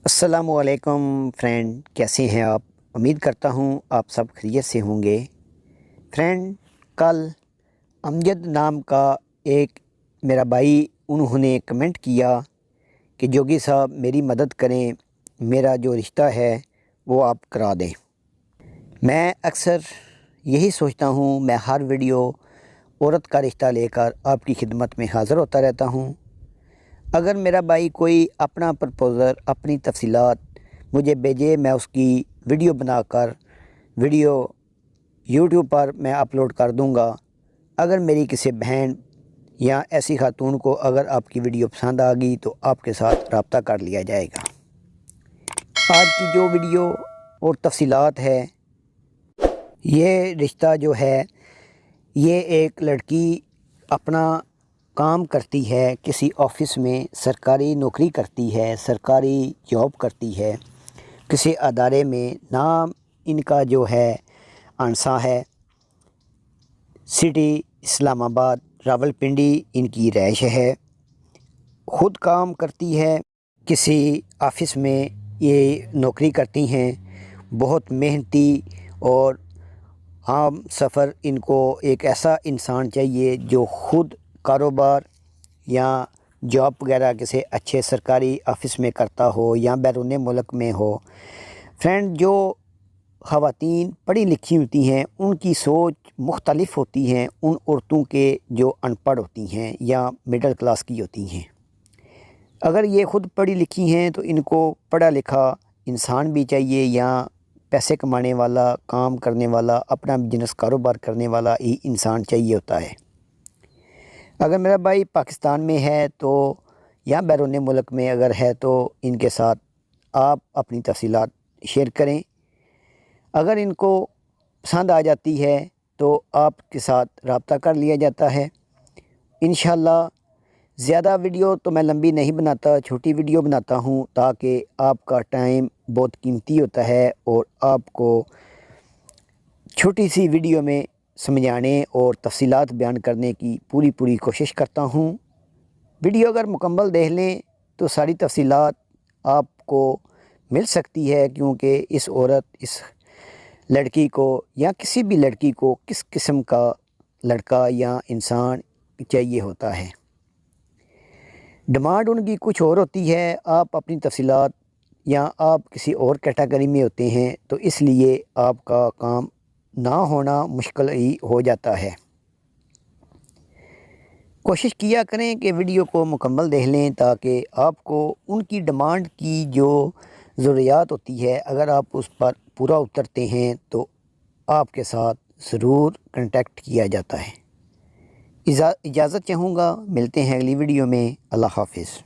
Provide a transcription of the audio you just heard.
अस्सलामु अलैकुम फ्रेंड, कैसे हैं आप। उम्मीद करता हूं आप सब खैरियत से होंगे। फ्रेंड, कल अमजद नाम का एक मेरा भाई, उन्होंने कमेंट किया कि जोगी साहब मेरी मदद करें, मेरा जो रिश्ता है वो आप करा दें। मैं अक्सर यही सोचता हूं, मैं हर वीडियो औरत का रिश्ता लेकर आपकी खिदमत में हाज़िर होता रहता हूं। अगर मेरा भाई कोई अपना प्रपोज़ल, अपनी तफसीलात मुझे भेजे, मैं उसकी वीडियो बनाकर वीडियो यूट्यूब पर मैं अपलोड कर दूंगा। अगर मेरी किसी बहन या ऐसी खातून को अगर आपकी वीडियो पसंद आ गई तो आपके साथ रब्ता कर लिया जाएगा। आज की जो वीडियो और तफसीलात है, ये रिश्ता जो है, ये एक लड़की अपना काम करती है, किसी ऑफिस में सरकारी नौकरी करती है, सरकारी जॉब करती है, किसी अदारे में। नाम इनका जो है आंसा है, सिटी इस्लामाबाद, रावलपिंडी इनकी रहाइश है। ख़ुद काम करती है, किसी ऑफिस में ये नौकरी करती हैं। बहुत मेहनती और हम सफ़र इनको एक ऐसा इंसान चाहिए जो ख़ुद कारोबार या जॉब वगैरह किसी अच्छे सरकारी ऑफिस में करता हो या बैरून मुल्क में हो। फ्रेंड, जो ख़वातीन पढ़ी लिखी होती हैं उनकी सोच मुख्तलिफ होती हैं उन औरतों के जो अनपढ़ होती हैं या मिडिल क्लास की होती हैं। अगर ये ख़ुद पढ़ी लिखी हैं तो इनको पढ़ा लिखा इंसान भी चाहिए या पैसे कमाने वाला, काम करने वाला, अपना बिजनेस कारोबार करने वाला ही इंसान चाहिए होता है। अगर मेरा भाई पाकिस्तान में है तो या बैरून मुल्क में अगर है तो इनके साथ आप अपनी तफसीलात शेयर करें। अगर इनको पसंद आ जाती है तो आपके साथ रब्ता कर लिया जाता है। इंशाल्लाह ज़्यादा वीडियो तो मैं लंबी नहीं बनाता, छोटी वीडियो बनाता हूं ताकि आपका टाइम बहुत कीमती होता है और आपको छोटी सी वीडियो में समझाने और तफसीलात बयान करने की पूरी कोशिश करता हूं। वीडियो अगर मुकम्मल देख लें तो सारी तफसीलात आपको मिल सकती है, क्योंकि इस औरत, इस लड़की को या किसी भी लड़की को किस किस्म का लड़का या इंसान चाहिए होता है। डिमांड उनकी कुछ और होती है, आप अपनी तफसीलात या आप किसी और कैटेगरी में होते हैं तो इसलिए आपका काम ना होना मुश्किल ही हो जाता है। कोशिश किया करें कि वीडियो को मुकम्मल देख लें ताकि आपको उनकी डिमांड की जो ज़रूरियात होती है, अगर आप उस पर पूरा उतरते हैं तो आपके साथ ज़रूर कांटेक्ट किया जाता है। इजाज़त चाहूँगा, मिलते हैं अगली वीडियो में। अल्लाह हाफ़िज़।